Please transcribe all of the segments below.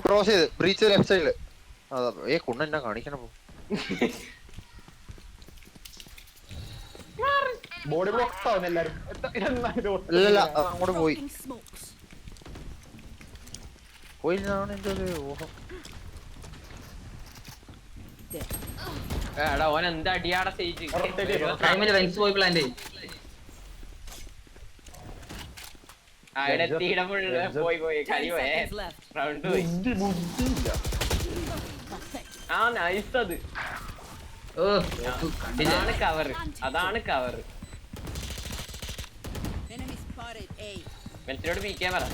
Cross ചെയ്ത് breach left സൈഡില്. അതാ കുണ്ണ എന്നാ കാണിക്കണം. ബോഡി ബ്ലോക്ക് ആവുന്ന എല്ലാരും. അല്ലല്ല അങ്ങോട്ട് പോയില്ലാണ് എന്റെ ഒരു ഊഹം. എടാ ഓൻ എന്താ അടിയാടെ സ്റ്റേജ് പോയി പ്ലാന്റ് പോയി കളി പോയേ റൗണ്ട് പോയി. ആ നൈസ്. അത് അതാണ് കവർ, അതാണ് കവർ. മെൽസിനോട് പീക്കാൻ പറ.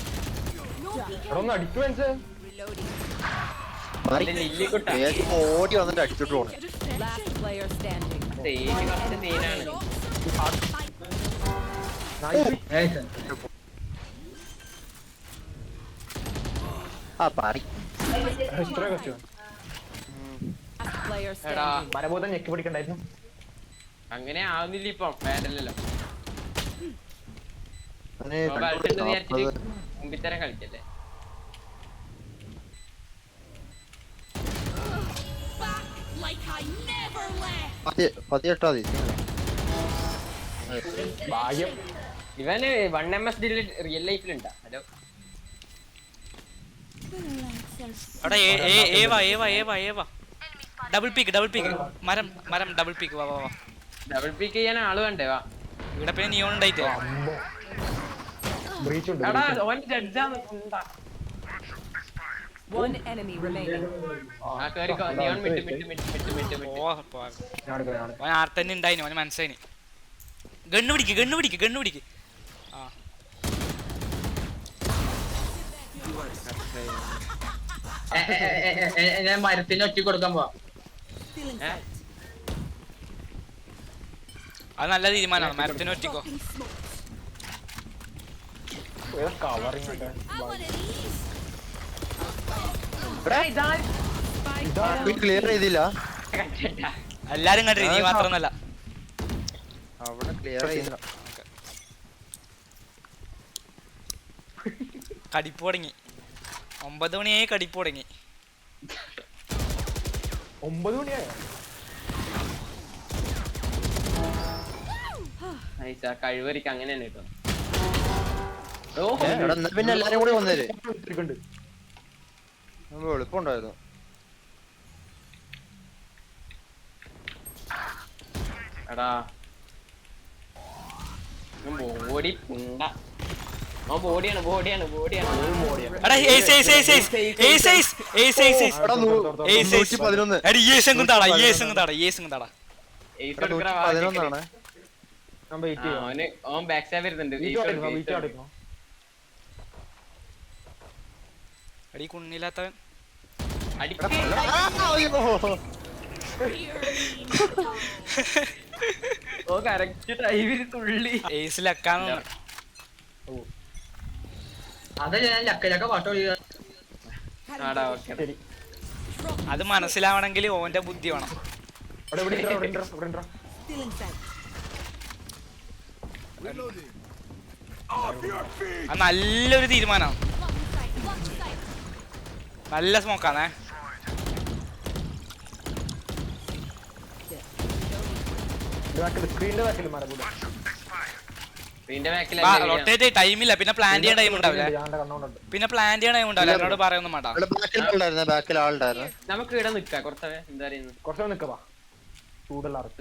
ഓടി വന്നിട്ട് അടിച്ചിട്ട് പോണേ. സ്റ്റേജ് കുറച്ച് സീനാണ്. ആ പാറി മരഭൂതം ഞെക്കി പിടിക്കണ്ടായിരുന്നു. അങ്ങനെ ആവുന്നില്ല ഇപ്പൊ. വേണ്ടല്ലോ മുമ്പിത്തരം കളിക്കല്ലേ. പതിയെട്ടാ മതി. ഇവന് 1 MS റിയൽ ലൈഫിലുണ്ടാ. ഹലോ ഡബിൾ പീക്ക് മരം ഡബിൾ പീക്ക്. വാ ഡബിൾ പീക്ക് ചെയ്യാൻ ആള് വേണ്ടേ? വാ. ഇവിടെ പിന്നെ നിയോൺ ഉണ്ടായിട്ടേ. ആർത്തന്നെ ഉണ്ടായിന്. ഓന് മനസ്സിലായിന്. ഗണ്ണ് പിടിക്ക്. ഞാൻ മരത്തിന് ഒറ്റ കൊടുക്കാൻ പോവാ. അത് നല്ല തീരുമാനമാണ്. മരത്തിന് ഒറ്റക്കോ. ക്ലിയർ ചെയ്തില്ല. എല്ലാരും കണ്ടില്ല, നീ മാത്രമൊന്നല്ല. അവിടെ ക്ലിയർ ചെയ്തില്ല. കടിപ്പ് തുടങ്ങി. 9 മണിയായി കടിപ്പ് തുടങ്ങി. 9 മണിയായോ? കഴിവരിക്ക് അങ്ങനെ തന്നെ കേട്ടോ. പിന്നെ എല്ലാരും കൂടി വന്നേര്. എളുപ്പമുണ്ടായിരുന്നു. എടാ ബോഡി പുണ്ട. ബോഡിയാണ്. ബാക്ക് സ്റ്റാബ് വരുന്നുണ്ട്. അടി കുണ്ണില്ലാത്തവൻ. കറക്റ്റ് ടൈമിൽ തുള്ളി ഏസിലക്കാന്ന്. അത് മനസ്സിലാവണമെങ്കിൽ ഓന്റെ ബുദ്ധി വേണം. അത് നല്ലൊരു തീരുമാനമാണ്. നല്ല സ്മോക്കാണേ. റൊട്ടേറ്റ് ടൈമില്ല. പിന്നെ പ്ലാൻ ചെയ്യാൻ ടൈം ഉണ്ടാവില്ല. എന്നോട് പറയൊന്നും വേണ്ട. നമുക്ക് ഇവിടെ നിക്കാം.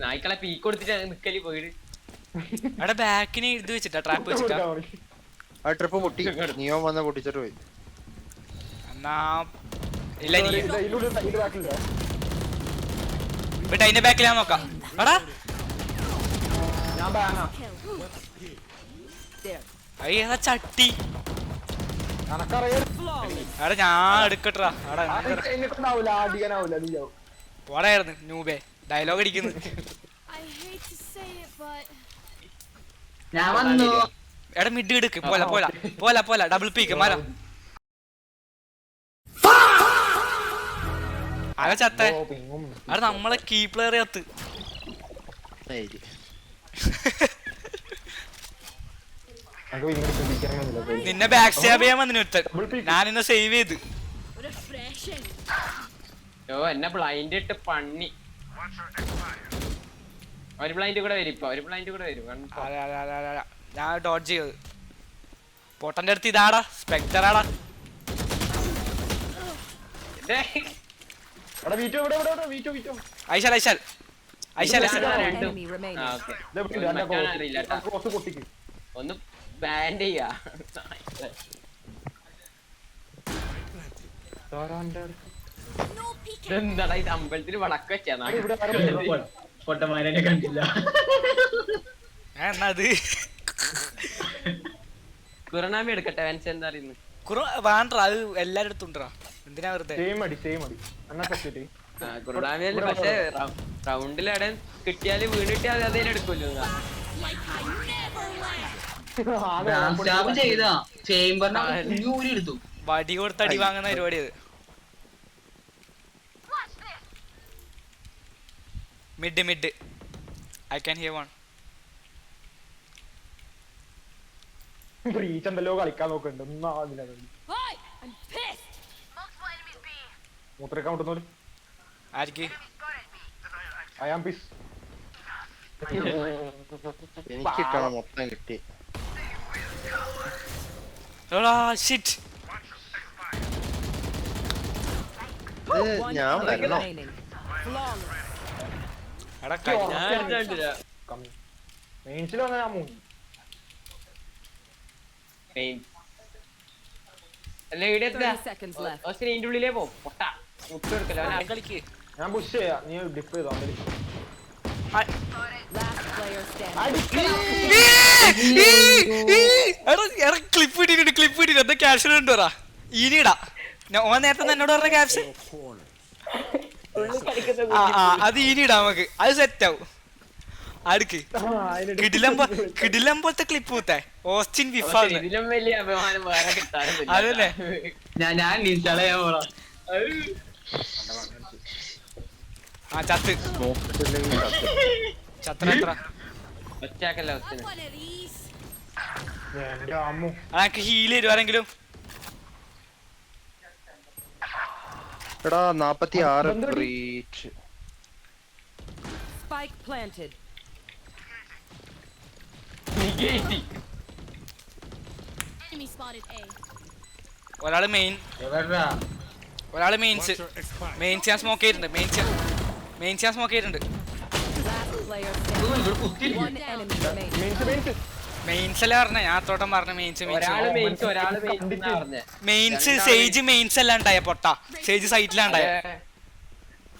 നായ്ക്കളെ പീക്ക് കൊടുത്തിട്ട് നിക്കല് പോയി. അവിടെ ബാക്കിന് ഇത് വെച്ചിട്ടാ, ട്രാപ്പ് വെച്ചിട്ടാ. ട്രിപ്പ് പൊട്ടി. നിയോ വന്ന പൊട്ടിച്ചിട്ട് പോയി. എന്നാ ഇല്ല, ബട്ട് അതിന്റെ ബാക്കിൽ ഞാൻ നോക്കാം. എടാ അയ്യ ചട്ടി. എടാ ഞാൻ എടുക്കട്ടാ. ഓടായിരുന്നു നൂബേ. ഡയലോഗ് അടിക്കുന്നു. എടാ മിഡ് എടുക്ക്. പോല ഡബിൾ പീക്ക് മരം. അതെ ചത്ത. അവിടെ നമ്മളെ കീ പ്ലെയർ കത്ത്. നമുക്ക് വിനി പിടിക്കാനൊന്നുമില്ല. നിന്നെ ബാക്ക് സ്റ്റാബ് ചെയ്യാൻ വന്നിന് ഒരുത്തൻ. ഞാൻ നിന്നെ സേവ് ചെയ്ത്. എന്നെ ബ്ലൈൻഡ് ഇട്ട് പണി. ഒരു ബ്ലൈൻഡ് കൂടെ വരും ഇപ്പൊ, ഒരു ബ്ലൈൻഡ് കൂടെ വരും. ഞാൻ ഡോഡ്ജ് ചെയ്ത്. പൊട്ടന്റെ അടുത്ത് ഇതാടാ സ്പെക്ടറാടാ. എടാ വീറ്റോ ഇവിടെ ഇവിടെ ഇവിടെ വീറ്റോ വീറ്റോ. ഐശാൽ ഐശാൽ ഐശാൽ ഐശാൽ. Enemy remaining. അറിയില്ല ക്രോസ് പൊട്ടിക്ക്. ഒന്ന് ബാൻഡ് ചെയ്യാ. എന്താടാ ഇത് അമ്പലത്തിൽ വടക്ക് വെച്ചാ ഇവിടെ ആരും പൊട്ടന്മാരെ കണ്ടില്ല. എന്നാ അത് കുറുനാമി എടുക്കട്ടെ വെൻസ് എന്താ അറിയുന്നു. വേണ്ട അത് എല്ലാരും അടുത്തുണ്ടാ. എന്തിനാ വെറുതെ സെയിം അടി എന്നാ സെറ്റ്. കുറുനാമിയല്ല പക്ഷെ റൗണ്ടിലടെ കിട്ടിയാല് വീണിട്ട് അതേ എടുക്കുമല്ലോ. സ്റ്റാബ് ചെയ്താ ചേംബറിനെ ഊരി എടുത്തു. വടി കൊടുത്ത് അടി വാങ്ങുന്ന പരിപാടി അത്. Mid I can hear one. Breach എന്തല്ലോ കളിക്കാൻ നോക്കുന്നുണ്ട്. ഒന്നും ആവില്ല. മൂത്രക്കാൻ വിട്ടുന്നോലും ആർക്ക് ഐ ആം പീസ്. എനിക്ക് കിട്ടണം, മൊത്തം കിട്ടി. ഷിറ്റ്. One ഞാൻ enemy വരണോ? remaining. Flawless. എടാ മെയിൻസിൽ വന്ന ഞാൻ മൂന്ന്. അല്ല ഇവിടെ 30 seconds left. ഇതിന്റെ ഉള്ളിലേ പോ പൊട്ട മുട്ട് എടുക്കല്ലോ. കളിക്ക്. ഞാൻ പുഷ് ചെയ്യാ, നീ ഡിപ്പ് ചെയ്തോ. Last player standing. ക്ലിപ്പ് ഇട്ടിട്ട് എന്താ ക്യാപ്ഷൻ ഉണ്ടോ ഇനിടാ. ഓൻ നേരത്തെ എന്നോട് പറഞ്ഞ ക്യാപ്ഷൻ അത് ഇനിടാ നമുക്ക്. അത് സെറ്റ് ആവും. അടുക്ക് കിടിലമ്പോലത്തെ ക്ലിപ്പ് കൂത്തേ ഓസ്റ്റിൻ വിഫാന്ന്. ഇതിലും വലിയ അഭിമാനം വേറെ കിട്ടാനും അതല്ലേ ഞാൻ ഇൻസ്റ്റാൾ ചെയ്യാൻ പോടാ. ആ ചത്ത് ചത്ര ഒച്ചാക്കല്ല ഒച്ചിന്. എന്റെ അമ്മു അതൊക്കെ ഹീൽ തരും ആരെങ്കിലും. എടാ 46 Breach. Spike planted. Enemy spotted A. ഒരാള് മെയിൻ എവിടാ ഒരാള് മെയിൻസ് ഞാൻ സ്മോക്ക് ചെയ്തിട്ടുണ്ട്. മെയിൻസ് ഞാൻ സ്മോക്ക് ചെയ്തിട്ടുണ്ട്. Last player standing. ഇവിടെ കുത്തിരിക്കും. One enemy remaining. Mains mains അല്ല പറഞ്ഞ ഞാൻ തോട്ടം പറഞ്ഞ മെയിൻസ് ഒരാള് മെയിൻസ് ഒരാള് മെയിൻസ് പറഞ്ഞേ. മെയിൻസ് സേജ് മെയിൻസ് അല്ല ഉണ്ടായ പൊട്ട സേജ് സൈറ്റിലാണ്ടായ.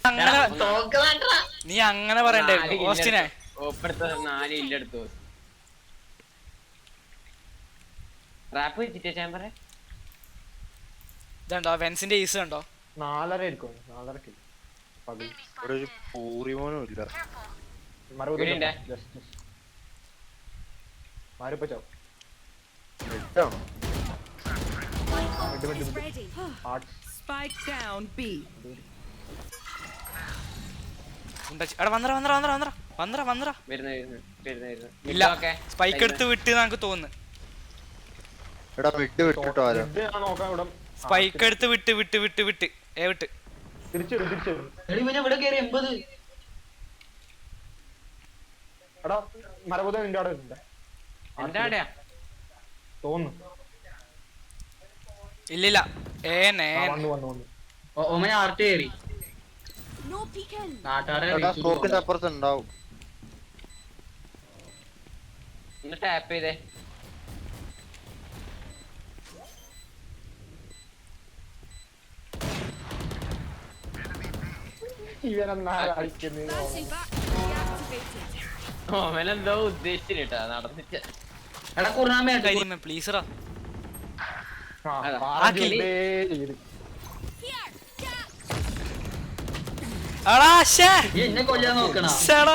അങ്ങനെ നീ അങ്ങനെ പറയണ്ടായിരുന്നു ഓസ്റ്റിനെ. ഓപ്പടുത്ത 4 ഇല്ലെടുത്തു. റാപ്പ് വെച്ചിട്ടേ ചാമ്പറ ഇതുണ്ടോ വെൻസിന്റെ ഈസ് ഉണ്ടോ? 4:30 ആയിരിക്കും. 4:30 പകൽ. ഇവിടെ ഒരു പൂറിമോനും ഇല്ല. ഇവിടെയുണ്ട്. മാറിപ്പോ ചാവും. ഇതാണോ? Is ready. Arts Spike down B. എടാ വന്നറ വരുന്നു. ഇല്ല സ്പൈക്ക് എടുത്ത് വിട്ട് നമുക്ക് തോന്നുന്നു. എടാ മിഡ് വിട്ടിട്ടോ ആരോ. ഞാൻ നോക്കാം ഇവിടെ. സ്പൈക്ക് എടുത്ത് വിട്ട് വിട്ട് തിരിച്ചിടും. എടി ഇവനെ ഇവിടെ കേറി 80. എടാ മരബോധം നിന്റെ അവിടെ ഉണ്ട് എന്റെ ആടെയാ തോന്നുന്നു. ഇല്ലില്ല വന്നു. ഓമന ആർട്ട് കേറി. No peeking. നാട്ടാരെ എടാ സ്മോക്കിന്റെ അപ്പുറത്ത് ഉണ്ടാവും. ഒന്ന് ടാപ്പ് ചെയ്തേ. ഇവനെന്നാ കളിക്കുന്നത്. Bouncing back. Deactivated. ഓമനെന്തോ ഉദ്ദേശിച്ചിട്ടാ നടന്നിട്ട്. എടാ കുർനാമേ പ്ലീസറാ. Here. എടാ ശ്ശേ. എന്നെ കൊല്ലാൻ നോക്കണ. ശ്ശെടാ.